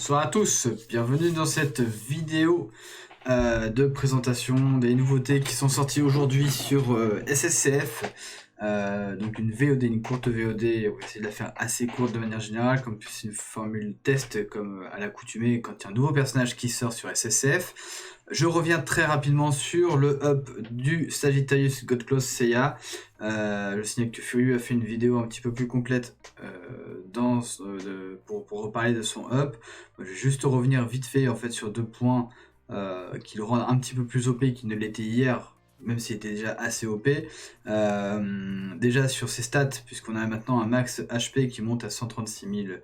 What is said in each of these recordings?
Bonsoir à tous, bienvenue dans cette vidéo de présentation des nouveautés qui sont sorties aujourd'hui sur SSCF. Donc une VOD, une courte VOD, on va essayer de la faire assez courte de manière générale, comme c'est une formule test comme à l'accoutumée quand il y a un nouveau personnage qui sort sur SSCF. Je reviens très rapidement sur le up du Sagittarius Godclaws Seiya. Je signale que Furieux a fait une vidéo un petit peu plus complète pour reparler de son up. Je vais juste revenir vite fait en fait sur deux points qui le rendent un petit peu plus OP qu'il ne l'était hier, même s'il était déjà assez OP. Déjà sur ses stats, puisqu'on a maintenant un max HP qui monte à 136 000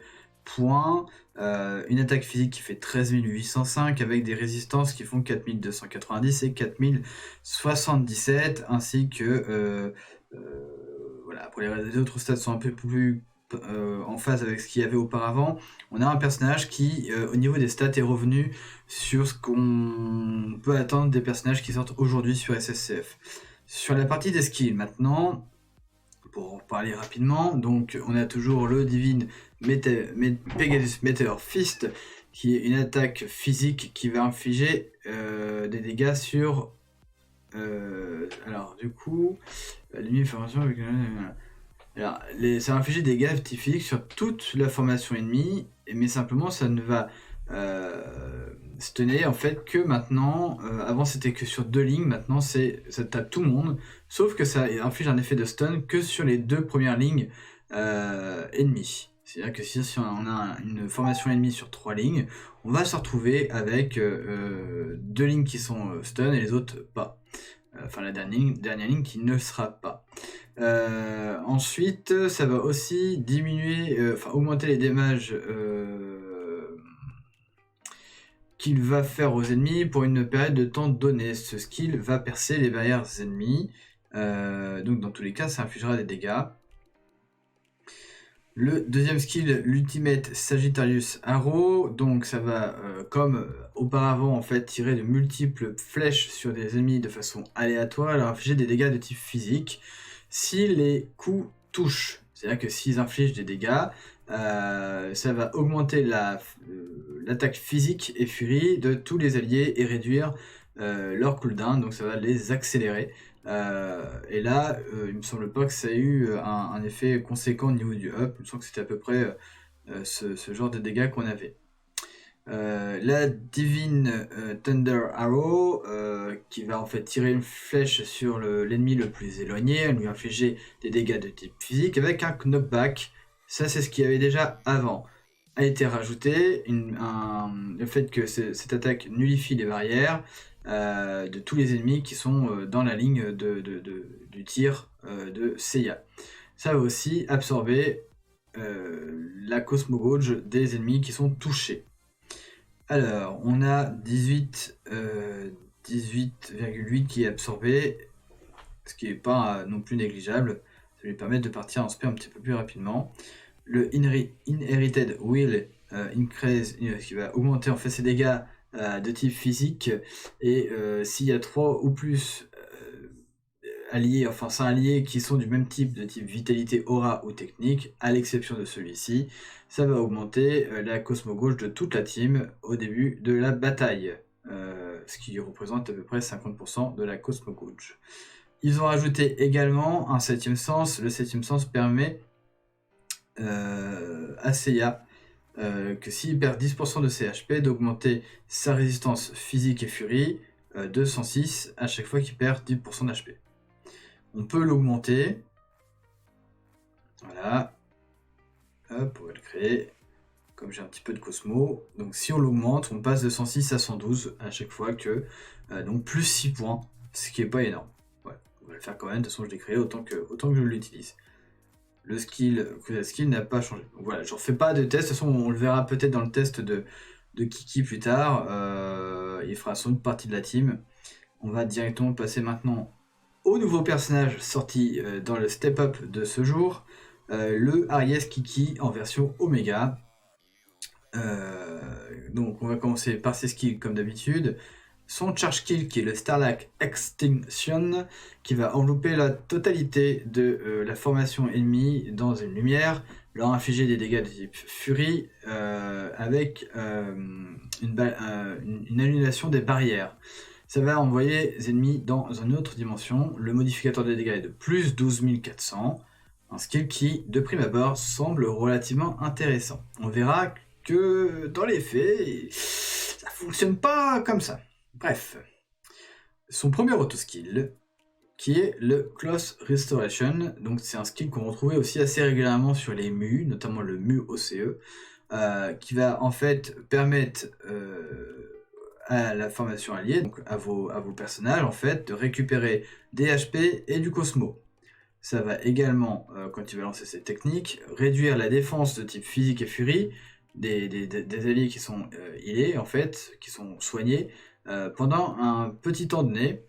points, une attaque physique qui fait 13 805 avec des résistances qui font 4290 et 4077, ainsi que voilà. Après les autres stats sont un peu plus en phase avec ce qu'il y avait auparavant. On a un personnage qui au niveau des stats est revenu sur ce qu'on peut attendre des personnages qui sortent aujourd'hui sur SSCF. Sur la partie des skills maintenant, pour en parler rapidement, donc on a toujours le Divine Pegasus Meteor Fist, qui est une attaque physique qui va infliger des dégâts sur... alors du coup, l'ennemi formation avec... Alors, ça va infliger des dégâts physiques sur toute la formation ennemie, mais simplement ça ne va stunner en fait que maintenant, avant c'était que sur 2 lignes, maintenant ça tape tout le monde, sauf que ça inflige un effet de stun que sur les 2 premières lignes ennemies. C'est-à-dire que si on a une formation ennemie sur 3 lignes, on va se retrouver avec 2 lignes qui sont stun et les autres pas. Enfin la dernière ligne qui ne sera pas. Ensuite, ça va aussi diminuer, augmenter les dommages qu'il va faire aux ennemis pour une période de temps donnée. Ce skill va percer les barrières ennemies, donc dans tous les cas, ça infligera des dégâts. Le deuxième skill, l'Ultimate Sagittarius Arrow, donc ça va, comme auparavant, en fait, tirer de multiples flèches sur des ennemis de façon aléatoire, leur infliger des dégâts de type physique si les coups touchent. C'est-à-dire que s'ils infligent des dégâts, ça va augmenter l'attaque physique et furie de tous les alliés et réduire leur cooldown, donc ça va les accélérer. Et là, il me semble pas que ça ait eu un effet conséquent au niveau du up. Il me semble que c'était à peu près ce genre de dégâts qu'on avait. La Divine Thunder Arrow qui va en fait tirer une flèche sur l'ennemi le plus éloigné, lui infliger des dégâts de type physique avec un knockback. Ça c'est ce qu'il y avait déjà avant. A été rajouté le fait que cette attaque nullifie les barrières de tous les ennemis qui sont dans la ligne du tir de Seiya. Ça va aussi absorber la Cosmogauge des ennemis qui sont touchés. Alors, on a 18,8 qui est absorbé, ce qui n'est pas non plus négligeable. Ça lui permet de partir en spé un petit peu plus rapidement. Le Inherited Will Increase, qui va augmenter en fait ses dégâts de type physique, et s'il y a 3 ou plus alliés, enfin 5 alliés qui sont du même type, de type vitalité, aura ou technique, à l'exception de celui-ci, ça va augmenter la Cosmogauge de toute la team au début de la bataille, ce qui représente à peu près 50% de la Cosmogauge. Ils ont rajouté également un 7ème sens. Le 7ème sens permet à Seiya que s'il perd 10% de ses HP, d'augmenter sa résistance physique et furie de 106 à chaque fois qu'il perd 10% d'HP. On peut l'augmenter. Voilà. Hop, on va le créer. Comme j'ai un petit peu de Cosmo. Donc si on l'augmente, on passe de 106 à 112 à chaque fois que... donc plus 6 points, ce qui n'est pas énorme. Ouais, on va le faire quand même, de toute façon je l'ai créé autant que je l'utilise. La skill n'a pas changé. Donc voilà, je ne refais pas de test. De toute façon, on le verra peut-être dans le test de Kiki plus tard. Il fera sans doute partie de la team. On va directement passer maintenant au nouveau personnage sorti dans le step-up de ce jour. Le Aries Kiki en version Omega. Donc on va commencer par ses skills comme d'habitude. Son charge kill qui est le Starlight Extinction, qui va envelopper la totalité de la formation ennemie dans une lumière leur infliger des dégâts de type Fury avec une annulation des barrières. Ça va envoyer les ennemis dans une autre dimension. Le modificateur des dégâts est de plus 12 400. Un skill qui, de prime abord, semble relativement intéressant. On verra que dans les faits, ça fonctionne pas comme ça. Bref. Son premier auto-skill, qui est le Close Restoration. Donc c'est un skill qu'on retrouvait aussi assez régulièrement sur les MU, notamment le MU OCE, qui va en fait permettre à la formation alliée, donc à vos personnages, en fait, de récupérer des HP et du Cosmo. Ça va également, quand il va lancer cette technique, réduire la défense de type physique et furie des alliés qui sont healés, en fait, qui sont soignés, pendant un petit temps donné.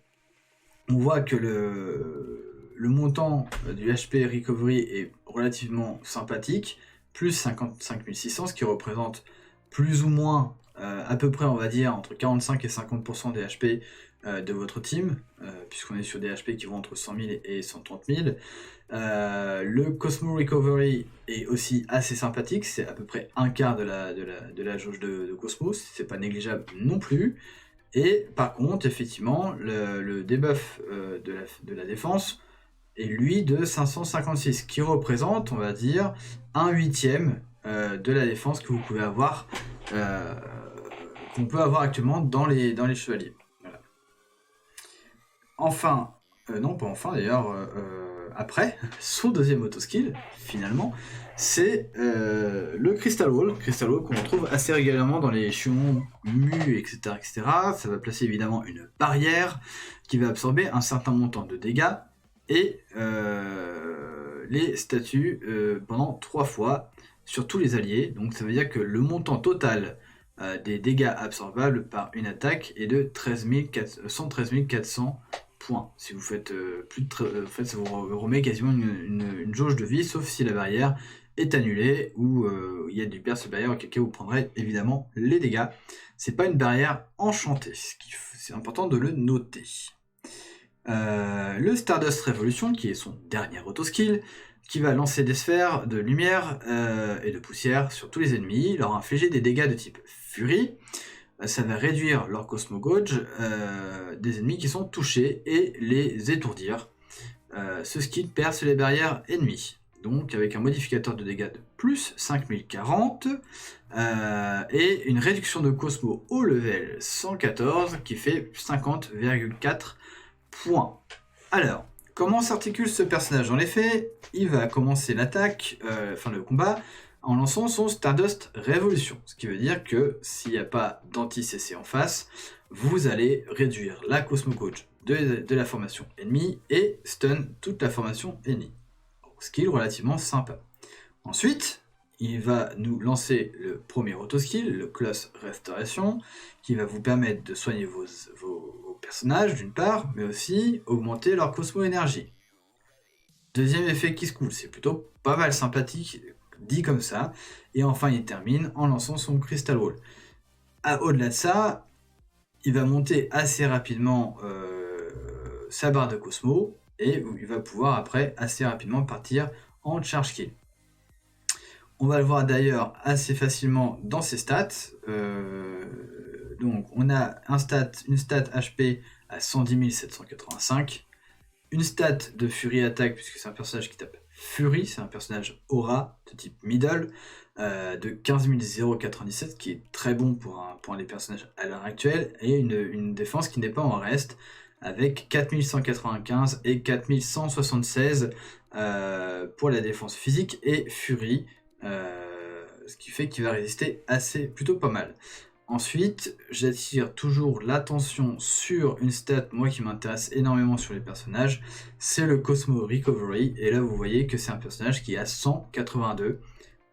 On voit que le montant du HP Recovery est relativement sympathique, plus 55 600, ce qui représente plus ou moins, à peu près on va dire, entre 45 et 50% des HP de votre team, puisqu'on est sur des HP qui vont entre 100 000 et 130 000. Le Cosmo Recovery est aussi assez sympathique, c'est à peu près un quart de la jauge de Cosmos, c'est pas négligeable non plus. Et par contre, effectivement, le debuff de la défense est lui de 556, qui représente, on va dire, 1/8 de la défense que vous pouvez avoir, qu'on peut avoir actuellement dans les chevaliers. Voilà. Enfin, non pas enfin d'ailleurs, après, son deuxième auto-skill, finalement, c'est le Crystal Wall. Crystal Wall qu'on retrouve assez régulièrement dans les échelons MU, etc., etc. Ça va placer évidemment une barrière qui va absorber un certain montant de dégâts et les statuts pendant 3 fois sur tous les alliés. Donc ça veut dire que le montant total des dégâts absorbables par une attaque est de 113 400 points. Si vous faites plus de en fait, ça vous remet quasiment une jauge de vie, sauf si la barrière est annulée ou il y a du pierce barrière, auquel cas vous prendrez évidemment les dégâts. C'est pas une barrière enchantée, c'est important de le noter. Le Stardust Revolution, qui est son dernier auto-skill, qui va lancer des sphères de lumière et de poussière sur tous les ennemis, leur infliger des dégâts de type Fury. Ça va réduire leur Cosmo Gauge des ennemis qui sont touchés et les étourdir. Ce skill perce les barrières ennemies. Donc avec un modificateur de dégâts de plus 5040 et une réduction de Cosmo au level 114 qui fait 50,4 points. Alors, comment s'articule ce personnage dans les faits? Il va commencer l'attaque, le combat, en lançant son Stardust Revolution. Ce qui veut dire que s'il n'y a pas d'anti-CC en face, vous allez réduire la Cosmo Gauge de la formation ennemie et stun toute la formation ennemie. Skill relativement sympa. Ensuite, il va nous lancer le premier auto-skill, le Close Restoration, qui va vous permettre de soigner vos personnages d'une part, mais aussi augmenter leur Cosmo Énergie. Deuxième effet qui se coule, c'est plutôt pas mal sympathique, dit comme ça. Et enfin, il termine en lançant son Crystal Wall. Au-delà de ça, il va monter assez rapidement sa barre de Cosmo, et il va pouvoir après assez rapidement partir en charge kill. On va le voir d'ailleurs assez facilement dans ses stats. Donc on a une stat HP à 110 785, une stat de Fury Attack, puisque c'est un personnage qui tape Fury, c'est un personnage aura de type middle, de 15 097, qui est très bon pour les personnages à l'heure actuelle, et une défense qui n'est pas en reste, avec 4195 et 4176 pour la défense physique et Fury, ce qui fait qu'il va résister plutôt pas mal. Ensuite, j'attire toujours l'attention sur une stat, moi qui m'intéresse énormément sur les personnages, c'est le Cosmo Recovery, et là vous voyez que c'est un personnage qui est à 182.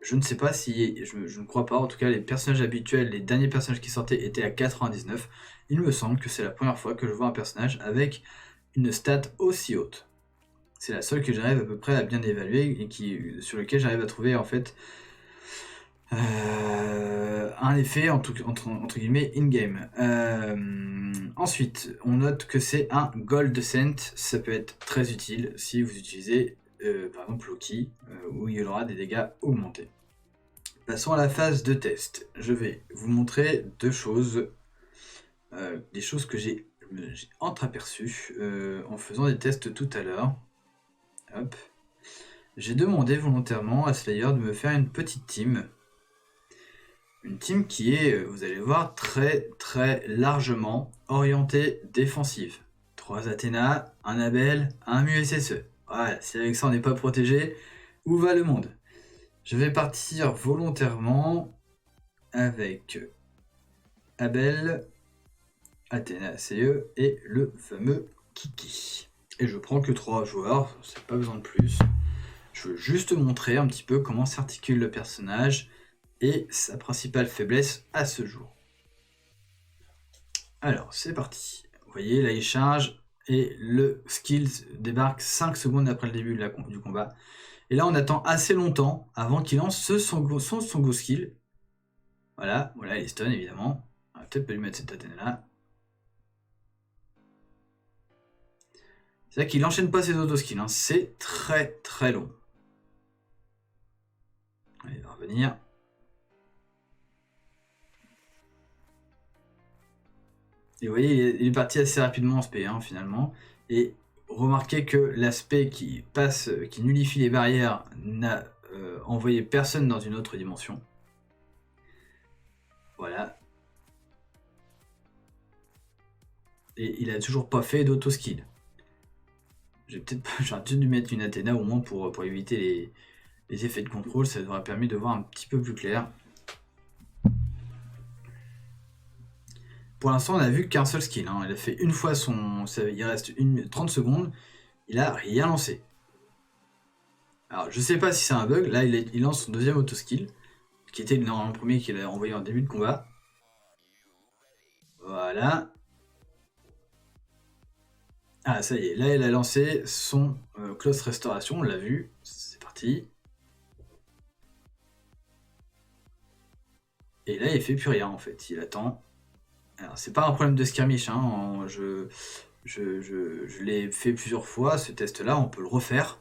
Je ne sais pas si, je ne crois pas, en tout cas les personnages habituels, les derniers personnages qui sortaient étaient à 99. Il me semble que c'est la première fois que je vois un personnage avec une stat aussi haute. C'est la seule que j'arrive à peu près à bien évaluer et sur lequel j'arrive à trouver en fait un effet entre guillemets in-game. Ensuite, on note que c'est un Gold Descent, ça peut être très utile si vous utilisez par exemple Loki, où il aura des dégâts augmentés. Passons à la phase de test. Je vais vous montrer deux choses, des choses que j'ai entreaperçues en faisant des tests tout à l'heure. Hop. J'ai demandé volontairement à Slayer de me faire une petite team. Une team qui est, vous allez voir, très très largement orientée défensive. 3 Athéna, un Abel, un MUSSE. Voilà, si avec ça on n'est pas protégé, où va le monde? Je vais partir volontairement avec Abel, Athéna CE et le fameux Kiki. Et je prends que 3 joueurs, c'est pas besoin de plus. Je veux juste montrer un petit peu comment s'articule le personnage et sa principale faiblesse à ce jour. Alors, c'est parti. Vous voyez, là il charge et le skill débarque 5 secondes après le début du combat. Et là, on attend assez longtemps avant qu'il lance son go skill. Voilà, il est stun évidemment. On va peut-être pas lui mettre cette Athéna là. C'est vrai qu'il enchaîne pas ses auto-skills, hein. C'est très très long. Allez, il va revenir. Et vous voyez, il est parti assez rapidement en SP finalement. Et remarquez que l'aspect qui nullifie les barrières, n'a envoyé personne dans une autre dimension. Voilà. Et il a toujours pas fait d'auto-skill. J'aurais peut-être dû mettre une Athéna au moins pour éviter les effets de contrôle. Ça aurait permis de voir un petit peu plus clair. Pour l'instant, on a vu qu'un seul skill. Hein. Il a fait une fois il reste 30 secondes. Il a rien lancé. Alors, je sais pas si c'est un bug. Là, il lance son deuxième auto-skill, qui était le premier qu'il a envoyé en début de combat. Voilà. Ah, ça y est. Là, il a lancé son close restauration. On l'a vu. C'est parti. Et là, il fait plus rien, en fait. Il attend. Alors, c'est pas un problème de skirmish. Hein. Je l'ai fait plusieurs fois. Ce test-là, on peut le refaire.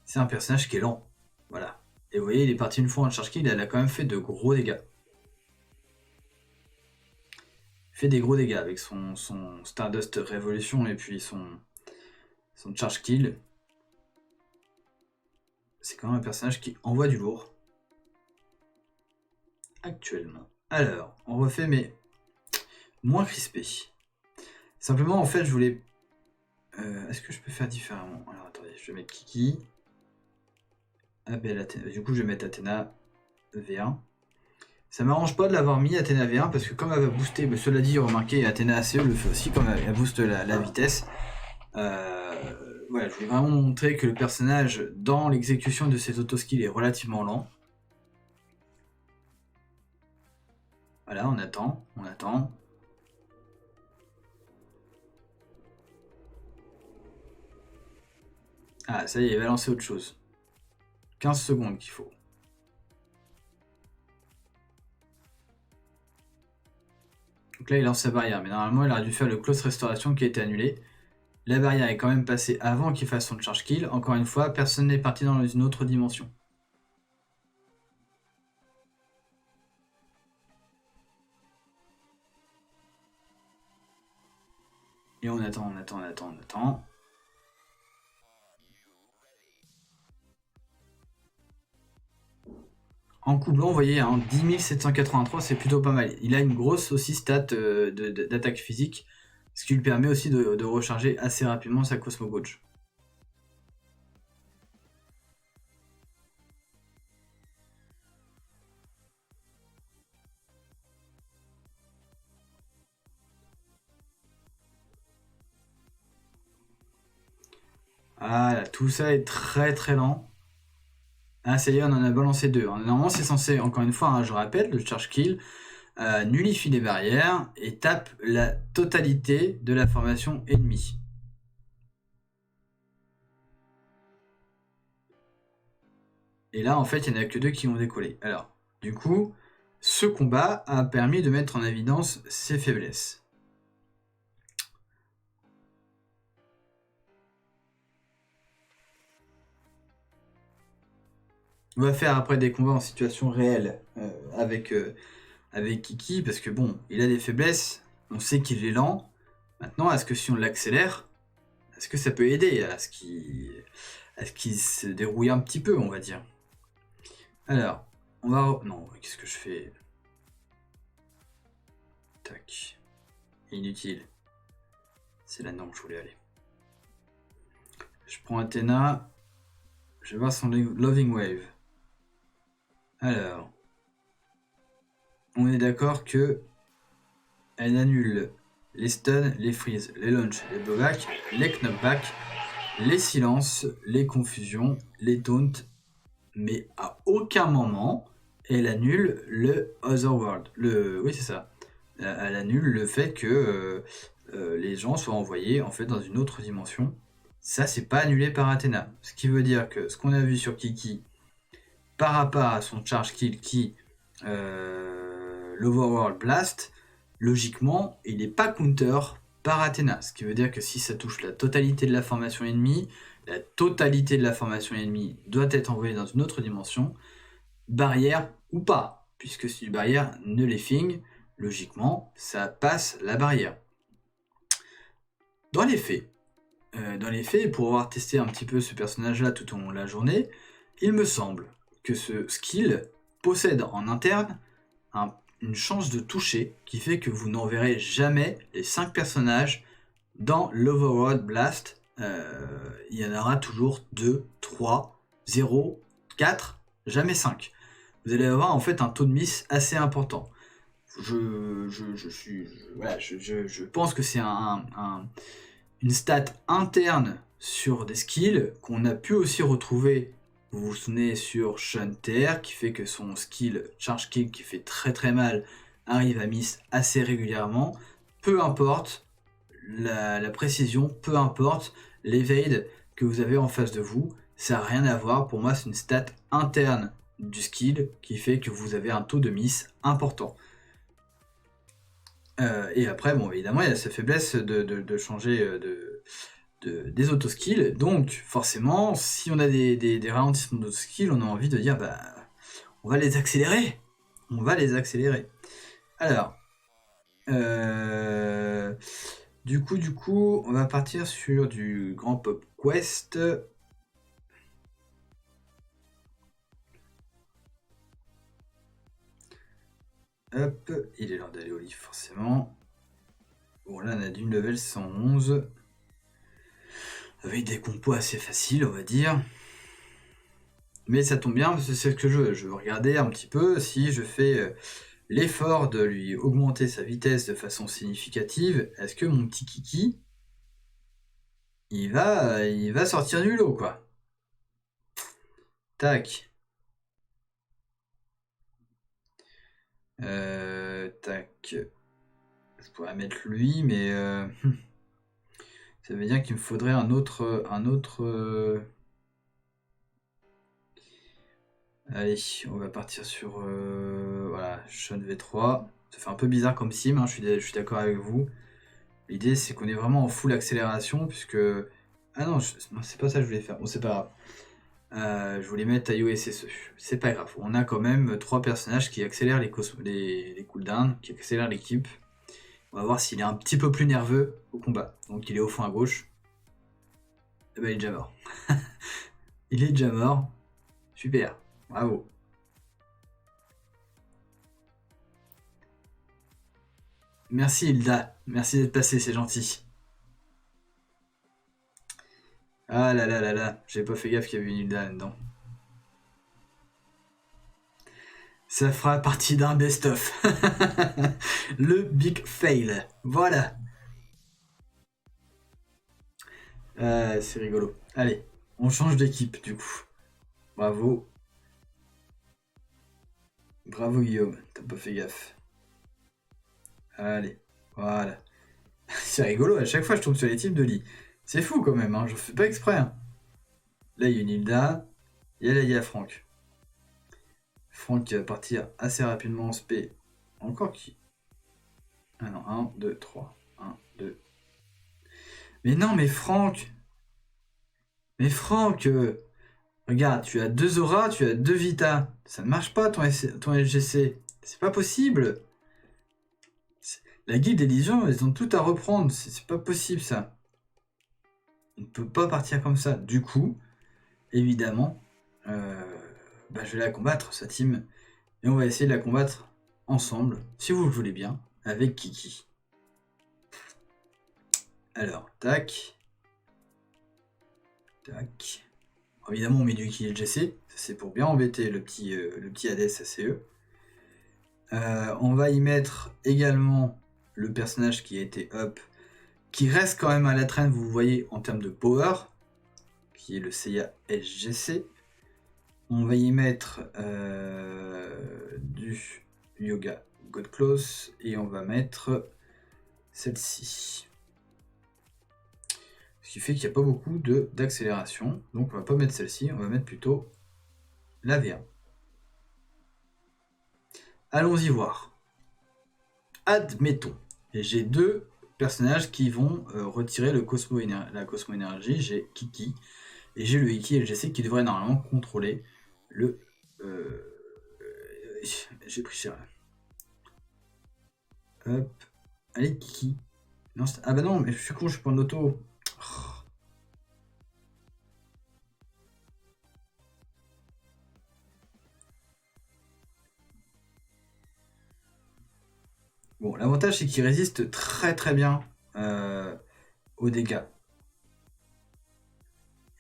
C'est un personnage qui est lent. Voilà. Et vous voyez, il est parti une fois en charge kill, elle a quand même fait de gros dégâts. Il fait des gros dégâts avec son Stardust Révolution et puis son charge kill. C'est quand même un personnage qui envoie du lourd. Actuellement. Alors, on refait mais moins crispé. Simplement, en fait, je voulais... Est-ce que je peux faire différemment? Alors, attendez, je vais mettre Kiki. Abel, Athéna. Du coup, je vais mettre Athéna V1. Ça m'arrange pas de l'avoir mis Athéna V1 parce que comme elle va booster, mais cela dit, remarquez, Athéna ACE le fait aussi, comme elle booste la vitesse. Voilà, je voulais vraiment montrer que le personnage, dans l'exécution de ses auto-skills, est relativement lent. Voilà, on attend. Ah, ça y est, il va lancer autre chose. 15 secondes qu'il faut. Donc là, il lance sa barrière, mais normalement, il aurait dû faire le close restauration qui a été annulé. La barrière est quand même passée avant qu'il fasse son charge kill. Encore une fois, personne n'est parti dans une autre dimension. Et on attend. En coup blanc, vous voyez, hein, 10 783, c'est plutôt pas mal. Il a une grosse aussi stat d'attaque physique, ce qui lui permet aussi de recharger assez rapidement sa Cosmo Gauge. Voilà, tout ça est très très lent. Ah, ça y est, on en a balancé 2. Normalement, c'est censé, encore une fois, hein, je rappelle, le charge kill nullifie les barrières et tape la totalité de la formation ennemie. Et là, en fait, il n'y en a que 2 qui ont décollé. Alors, du coup, ce combat a permis de mettre en évidence ses faiblesses. On va faire après des combats en situation réelle avec Kiki, parce que bon, il a des faiblesses, on sait qu'il est lent. Maintenant, est-ce que si on l'accélère, est-ce que ça peut aider à ce qu'il se dérouille un petit peu, on va dire. Alors, on va... Non, qu'est-ce que je fais? Tac. Inutile. C'est là-dedans que je voulais aller. Je prends Athéna. Je vais voir son Loving Wave. Alors, on est d'accord que elle annule les stuns, les freeze, les launch, les blowback, les knockback, les silences, les confusions, les taunts, mais à aucun moment elle annule le Otherworld. Oui, c'est ça. Elle annule le fait que les gens soient envoyés en fait dans une autre dimension. Ça, c'est pas annulé par Athéna. Ce qui veut dire que ce qu'on a vu sur Kiki par rapport à son charge kill qui l'Overworld Blast, logiquement, il n'est pas counter par Athéna. Ce qui veut dire que si ça touche la totalité de la formation ennemie, la totalité de la formation ennemie doit être envoyée dans une autre dimension, barrière ou pas. Puisque si une barrière ne les fing, logiquement, ça passe la barrière. Dans les faits, pour avoir testé un petit peu ce personnage-là tout au long de la journée, il me semble que ce skill possède en interne une chance de toucher qui fait que vous n'enverrez jamais les 5 personnages dans l'Overworld Blast. Il y en aura toujours 2, 3, 0, 4, jamais 5. Vous allez avoir en fait un taux de miss assez important. Je pense que c'est une stat interne sur des skills qu'on a pu aussi retrouver. Vous vous souvenez sur Shunter, qui fait que son skill charge kick qui fait très très mal arrive à miss assez régulièrement. Peu importe la précision, peu importe l'evade que vous avez en face de vous, ça n'a rien à voir. Pour moi, c'est une stat interne du skill qui fait que vous avez un taux de miss important. Et après, bon, évidemment, il y a sa faiblesse de changer des auto-skills. Donc, forcément, si on a des ralentissements d'auto-skills, on a envie de dire, bah, on va les accélérer. On va les accélérer. Alors, du coup, on va partir sur du Grand Pop Quest. Hop, il est l'heure d'aller au lit, forcément. Bon, là, on a d'une level 111. Avec des compos assez faciles, on va dire. Mais ça tombe bien, parce que c'est ce que je veux. Je veux regarder un petit peu si je fais l'effort de lui augmenter sa vitesse de façon significative. Est-ce que mon petit Kiki, il va sortir du lot, quoi. Tac. Tac. Je pourrais mettre lui, mais ça veut dire qu'il me faudrait un autre. Allez, on va partir sur voilà, Sean V3. Ça fait un peu bizarre comme sim, hein, je suis d'accord avec vous. L'idée c'est qu'on est vraiment en full accélération puisque... Ah non, c'est pas ça que je voulais faire. Bon, c'est pas grave. Je voulais mettre IO et SSE. C'est pas grave. On a quand même 3 personnages qui accélèrent les cooldowns, qui accélèrent l'équipe. On va voir s'il est un petit peu plus nerveux au combat. Donc il est au fond à gauche. Et ben il est déjà mort. Il est déjà mort. Super. Bravo. Merci Hilda. Merci d'être passé, c'est gentil. Ah là là là là. J'ai pas fait gaffe qu'il y avait une Hilda là-dedans. Ça fera partie d'un best-of. Le big fail. Voilà. C'est rigolo. Allez, on change d'équipe du coup. Bravo. Bravo Guillaume, t'as pas fait gaffe. Allez, voilà. C'est rigolo, à chaque fois je tombe sur les types de lit. C'est fou quand même, hein, je fais pas exprès. Hein. Là il y a une Hilda, et là il y a Franck. Franck qui va partir assez rapidement en spé. Encore qui? Ah non, 1, 2, 3. 1, 2. Mais non, mais Franck! Mais Franck! Regarde, tu as 2 auras, tu as 2 vita. Ça ne marche pas ton LGC. C'est pas possible. La guilde Elysion, ils ont tout à reprendre. C'est pas possible ça. On ne peut pas partir comme ça. Du coup, évidemment, je vais la combattre, sa team. Et on va essayer de la combattre ensemble, si vous le voulez bien, avec Kiki. Alors, tac. Tac. Évidemment, on met du Kiki LGC. C'est pour bien embêter le petit Hades ACE. On va y mettre également le personnage qui a été up, qui reste quand même à la traîne, vous voyez, en termes de power, qui est le Seiya SGC. On va y mettre du Yoga God Close et on va mettre celle-ci. Ce qui fait qu'il n'y a pas beaucoup d'accélération. Donc on va pas mettre celle-ci, on va mettre plutôt la V1. Allons-y voir. Admettons. Et j'ai 2 personnages qui vont retirer la Cosmo Énergie. J'ai Kiki et j'ai le Iki LGC qui devrait normalement contrôler le... j'ai pris cher là. Hop. Allez Kiki. Non, ah bah non, mais je suis con, je suis pas en auto. Oh. Bon, l'avantage c'est qu'il résiste très très bien aux dégâts.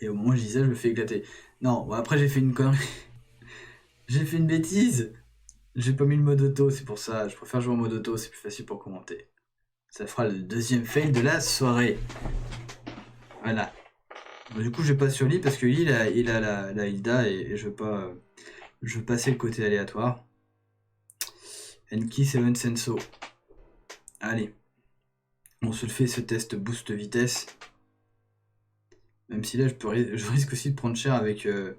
Et au moment où je dis ça, je me fais éclater. Non, bon, après j'ai fait une connerie. J'ai fait une bêtise. J'ai pas mis le mode auto, c'est pour ça. Je préfère jouer en mode auto, c'est plus facile pour commenter. Ça fera le deuxième fail de la soirée. Voilà. Bon, du coup, je vais pas sur Lee parce que Lee, il a la Hilda et je veux pas. Je veux passer le côté aléatoire. Enki 7 Senso. Allez. On se le fait ce test boost vitesse. Même si là, je risque aussi de prendre cher avec le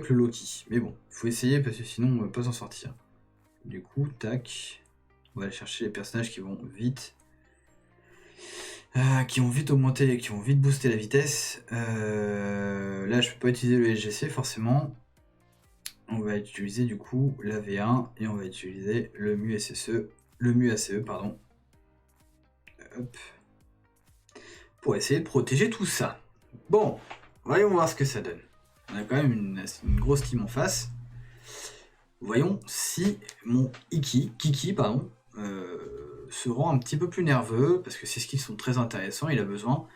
Loki. Mais bon, il faut essayer parce que sinon, on va pas s'en sortir. Du coup, tac. On va aller chercher les personnages qui vont vite. Qui vont vite augmenter, qui vont vite booster la vitesse. Là, je peux pas utiliser le SGC forcément. On va utiliser du coup la V1 et on va utiliser le mu ACE, pardon. Hop. Pour essayer de protéger tout ça. Bon, voyons voir ce que ça donne. On a quand même une grosse team en face. Voyons si mon Kiki, pardon, se rend un petit peu plus nerveux, parce que ces skills sont très intéressants, il a besoin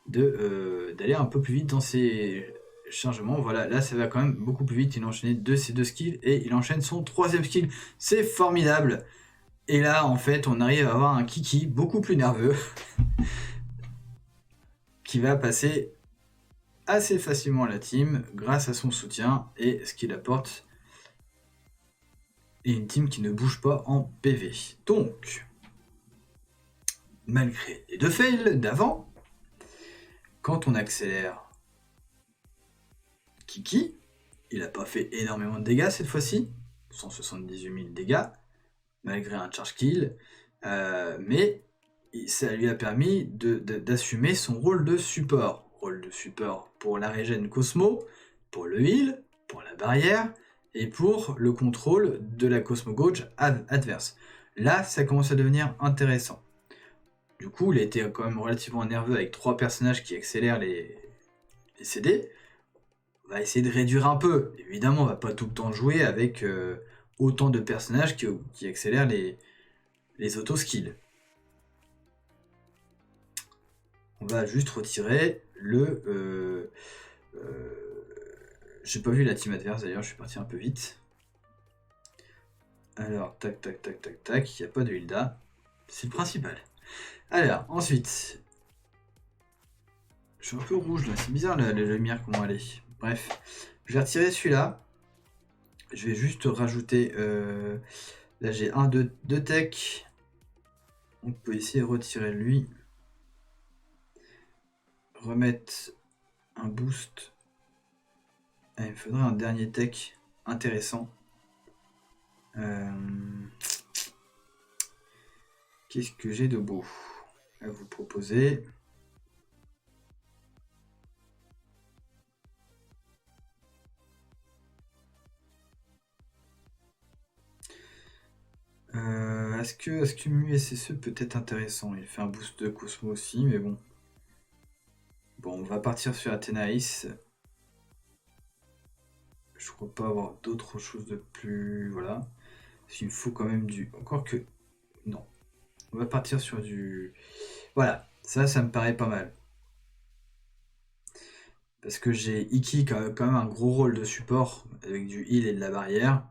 d'aller un peu plus vite dans ses chargements. Voilà, là ça va quand même beaucoup plus vite, il a enchaîné ses 2 skills, et il enchaîne son 3ème skill, c'est formidable. Et là en fait on arrive à avoir un Kiki beaucoup plus nerveux, qui va passer assez facilement à la team, grâce à son soutien, et ce qu'il apporte, et une team qui ne bouge pas en PV. Donc, malgré les 2 fails d'avant, quand on accélère Kiki, il n'a pas fait énormément de dégâts cette fois-ci, 178 000 dégâts, malgré un charge kill, mais ça lui a permis d'assumer son rôle de support. Rôle de support pour la régène Cosmo, pour le heal, pour la barrière, et pour le contrôle de la Cosmo Gauge adverse. Là, ça commence à devenir intéressant. Du coup, il a été quand même relativement nerveux avec 3 personnages qui accélèrent les CD. On va essayer de réduire un peu. Évidemment, on va pas tout le temps jouer avec autant de personnages qui accélèrent les auto-skills. On va juste retirer le... j'ai pas vu la team adverse d'ailleurs, je suis parti un peu vite. Alors, tac, tac, tac, tac, tac, il n'y a pas de Hilda. C'est le principal. Alors, ensuite... Je suis un peu rouge là, c'est bizarre la lumière comment elle est. Bref, je vais retirer celui-là. Je vais juste rajouter... là j'ai 2 tech. On peut essayer de retirer lui. Remettre un boost. Ah, il me faudrait un dernier tech intéressant. Qu'est-ce que j'ai de beau à vous proposer? est-ce que Mu SSE peut être intéressant? Il fait un boost de Cosmo aussi, mais bon. Bon, on va partir sur Athénaïs. Je crois pas avoir d'autre chose de plus... Voilà. Il me faut quand même du... Encore que... Non. On va partir sur du... Voilà. Ça me paraît pas mal. Parce que j'ai Iki qui a quand même un gros rôle de support avec du heal et de la barrière.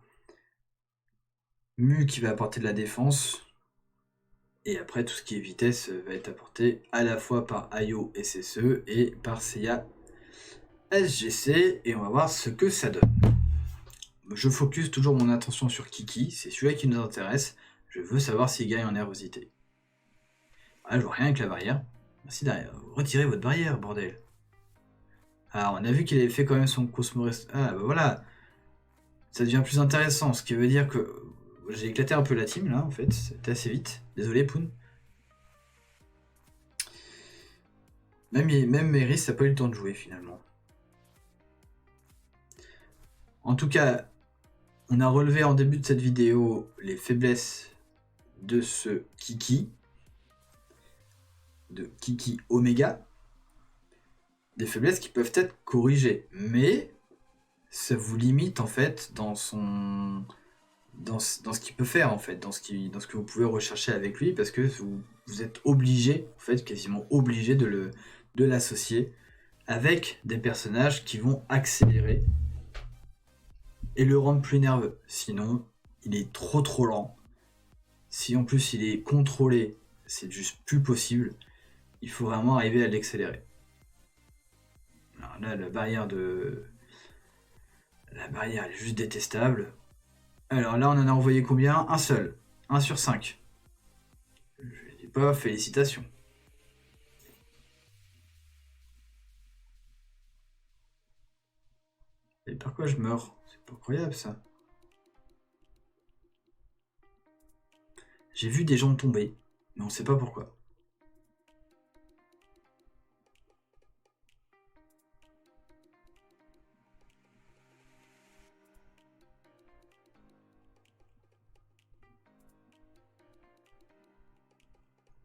Mu qui va apporter de la défense. Et après, tout ce qui est vitesse va être apporté à la fois par Ayo SSE et par Seiya SGC. Et on va voir ce que ça donne. Je focus toujours mon attention sur Kiki. C'est celui-là qui nous intéresse. Je veux savoir s'il gagne en nervosité. Ah, je vois rien avec la barrière. Merci derrière. Retirez votre barrière, bordel. Alors, on a vu qu'il avait fait quand même son Cosmo... Ah, bah voilà. Ça devient plus intéressant, ce qui veut dire que j'ai éclaté un peu la team, là, en fait. C'était assez vite. Désolé, Poon. Même Meris n'a pas eu le temps de jouer, finalement. En tout cas, on a relevé en début de cette vidéo les faiblesses de ce Kiki. De Kiki Omega. Des faiblesses qui peuvent être corrigées. Mais ça vous limite, en fait, dans ce qu'il peut faire, en fait, dans ce que vous pouvez rechercher avec lui, parce que vous êtes obligé, en fait, quasiment obligé de l'associer avec des personnages qui vont accélérer et le rendre plus nerveux. Sinon, il est trop lent. Si en plus il est contrôlé, c'est juste plus possible. Il faut vraiment arriver à l'accélérer. Alors là, la barrière elle est juste détestable. Alors là, on en a envoyé combien? Un seul. 1 sur 5. Je ne dis pas félicitations. Et pourquoi je meurs? C'est pas incroyable ça. J'ai vu des gens tomber, mais on sait pas pourquoi.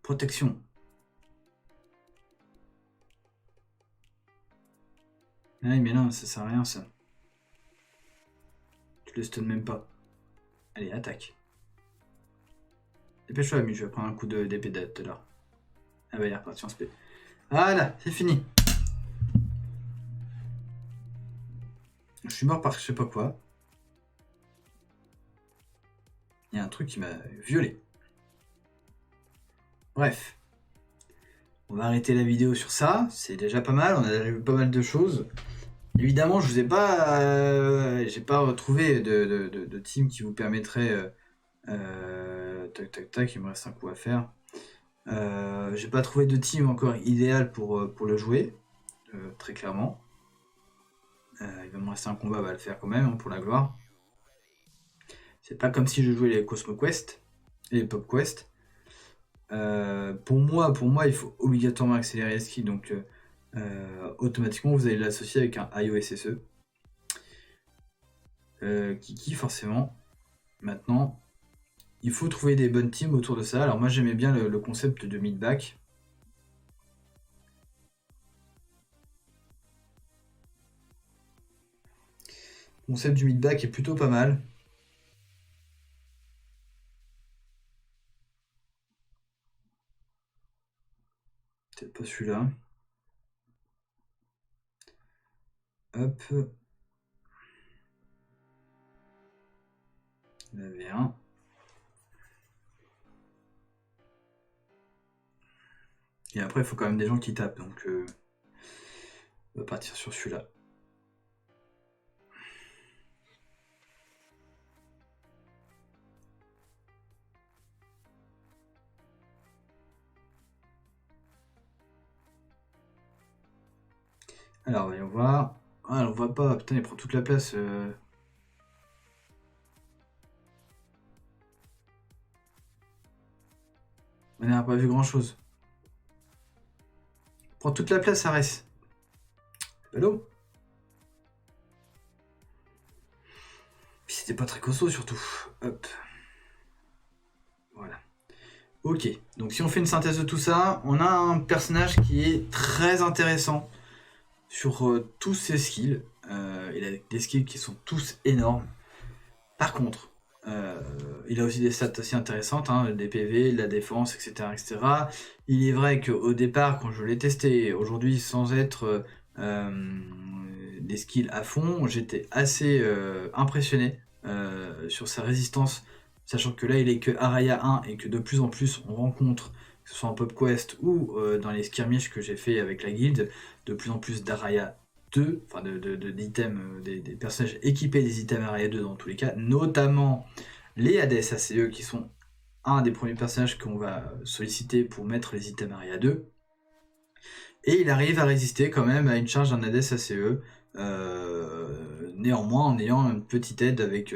Protection. Ah mais non, ça sert à rien ça. Tu le stun même pas. Allez, attaque. Dépêche-toi, Ami, je vais prendre un coup d'épée tout à l'heure. Ah bah il est reparti en spé. Voilà, c'est fini. Je suis mort par je sais pas quoi. Il y a un truc qui m'a violé. Bref. On va arrêter la vidéo sur ça. C'est déjà pas mal. On a vu pas mal de choses. Évidemment, je vous ai pas... j'ai pas retrouvé de team qui vous permettrait... tac, il me reste un coup à faire. J'ai pas trouvé de team encore idéal pour le jouer. Très clairement. Il va me rester un combat, on va le faire quand même, hein, pour la gloire. C'est pas comme si je jouais les Cosmo Quest, les Pop Quest. Pour moi, il faut obligatoirement accélérer les skills, donc automatiquement vous allez l'associer avec un Ayo SSE. Kiki, forcément. Maintenant, il faut trouver des bonnes teams autour de ça. Alors moi j'aimais bien le concept de mid-back. Le concept du mid-back est plutôt pas mal. Peut-être pas celui-là. Hop. Il y en avait un. Et après, il faut quand même des gens qui tapent, donc on va partir sur celui-là. Alors, voyons voir. Ah, on voit pas. Putain, il prend toute la place. On n'a pas vu grand-chose. Il prend toute la place, Arès. Allô? Puis c'était pas très costaud, surtout. Hop. Voilà. Ok, donc si on fait une synthèse de tout ça, on a un personnage qui est très intéressant sur tous ses skills. Il a des skills qui sont tous énormes. Par contre, il a aussi des stats assez intéressantes, hein, des PV, de la défense, etc., etc. Il est vrai qu'au départ, quand je l'ai testé, aujourd'hui sans être des skills à fond, j'étais assez impressionné sur sa résistance, sachant que là il est que Araya 1 et que de plus en plus on rencontre, que ce soit en Pop Quest ou dans les skirmishes que j'ai fait avec la guilde, de plus en plus d'Araya 2, enfin d'items, des personnages équipés des items Araya 2 dans tous les cas, notamment les Hades ACE qui sont un des premiers personnages qu'on va solliciter pour mettre les items Araya 2. Et il arrive à résister quand même à une charge d'un Hades ACE, néanmoins en ayant une petite aide avec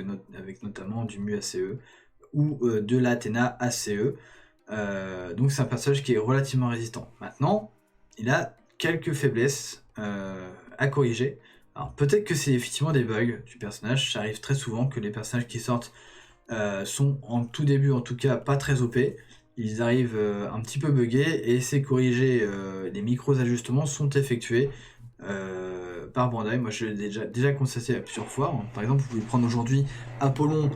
notamment du Mu ACE ou de l'Athena ACE. Donc c'est un personnage qui est relativement résistant. Maintenant, il a quelques faiblesses à corriger. Alors peut-être que c'est effectivement des bugs du personnage, ça arrive très souvent que les personnages qui sortent sont en tout début en tout cas pas très OP, ils arrivent un petit peu buggés et c'est corrigé, les micros ajustements sont effectués par Bandai. Moi je l'ai déjà constaté à plusieurs fois. Par exemple vous pouvez prendre aujourd'hui Apollon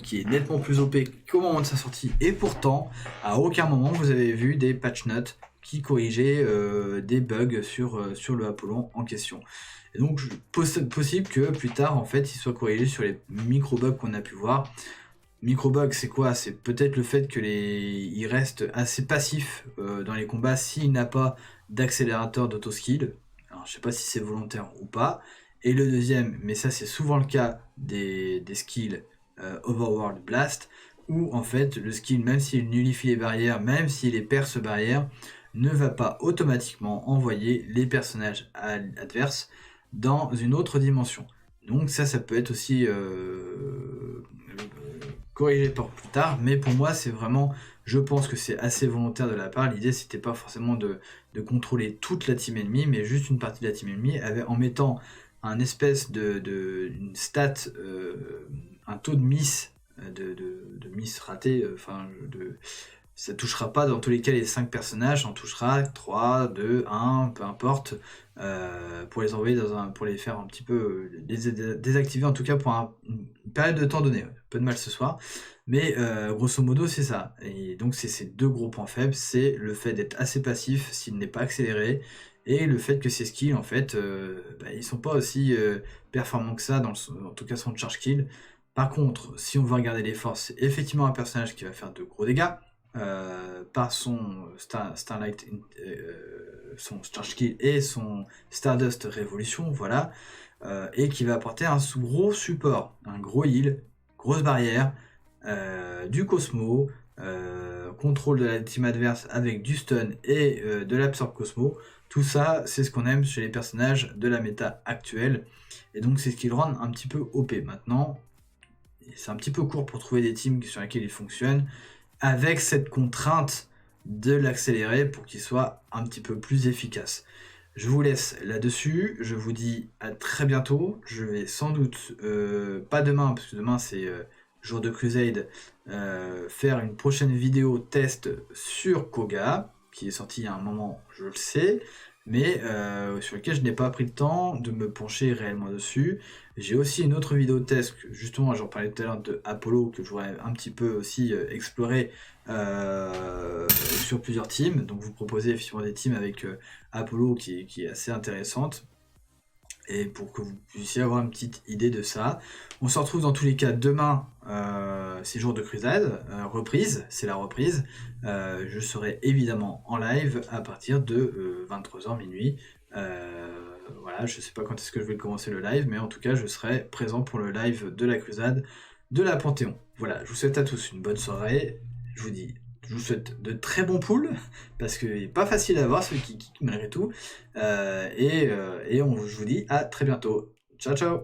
qui est nettement plus OP qu'au moment de sa sortie et pourtant à aucun moment vous avez vu des patch notes qui corrigeaient des bugs sur le Apollon en question. Et donc possible que plus tard en fait il soit corrigé sur les micro bugs qu'on a pu voir. Micro-bug, c'est quoi? C'est peut-être le fait il reste assez passif dans les combats s'il n'a pas d'accélérateur d'auto-skill. Alors, je sais pas si c'est volontaire ou pas. Et le deuxième, mais ça c'est souvent le cas des skills Overworld Blast, où en fait le skill, même s'il nullifie les barrières, même s'il les perce barrières, ne va pas automatiquement envoyer les personnages adverses dans une autre dimension. Donc ça peut être aussi corrigé pour plus tard, mais pour moi c'est vraiment, je pense que c'est assez volontaire de la part. L'idée c'était pas forcément de contrôler toute la team ennemie, mais juste une partie de la team ennemie, en mettant un espèce une stat, un taux de miss, de miss raté, ça touchera pas dans tous les cas les 5 personnages, on touchera 3, 2, 1, peu importe, pour les envoyer pour les faire un petit peu désactiver en tout cas pour une période de temps donnée. Un peu de mal ce soir, mais grosso modo c'est ça. Et donc c'est ces deux gros points faibles, c'est le fait d'être assez passif s'il n'est pas accéléré, et le fait que ses skills en fait ils sont pas aussi performants que ça, en tout cas son charge kill. Par contre, si on veut regarder les forces, c'est effectivement un personnage qui va faire de gros dégâts. Par son Starlight, son Charge Kill et son Stardust Révolution, voilà, et qui va apporter un gros support, un gros heal, grosse barrière, du Cosmo, contrôle de la team adverse avec du stun et de l'absorbe Cosmo. Tout ça, c'est ce qu'on aime chez les personnages de la méta actuelle, et donc c'est ce qui le rend un petit peu OP. Maintenant, c'est un petit peu court pour trouver des teams sur lesquels il fonctionne, avec cette contrainte de l'accélérer pour qu'il soit un petit peu plus efficace. Je vous laisse là-dessus, je vous dis à très bientôt. Je vais sans doute, pas demain, parce que demain c'est jour de Crusade, faire une prochaine vidéo test sur Koga, qui est sorti il y a un moment, je le sais, mais sur lequel je n'ai pas pris le temps de me pencher réellement dessus. J'ai aussi une autre vidéo test, justement j'en parlais tout à l'heure, de Apollo, que je voudrais un petit peu aussi explorer sur plusieurs teams. Donc vous proposez effectivement des teams avec Apollo qui est assez intéressante, et pour que vous puissiez avoir une petite idée de ça. On se retrouve dans tous les cas demain, c'est jour de Crusade, reprise, c'est la reprise. Je serai évidemment en live à partir de 23h minuit. Voilà, je sais pas quand est-ce que je vais commencer le live, mais en tout cas je serai présent pour le live de la Crusade de la Panthéon. Voilà, je vous souhaite à tous une bonne soirée. Je vous souhaite de très bons pools, parce qu'il n'est pas facile à avoir celui qui kick malgré tout. Je vous dis à très bientôt. Ciao ciao.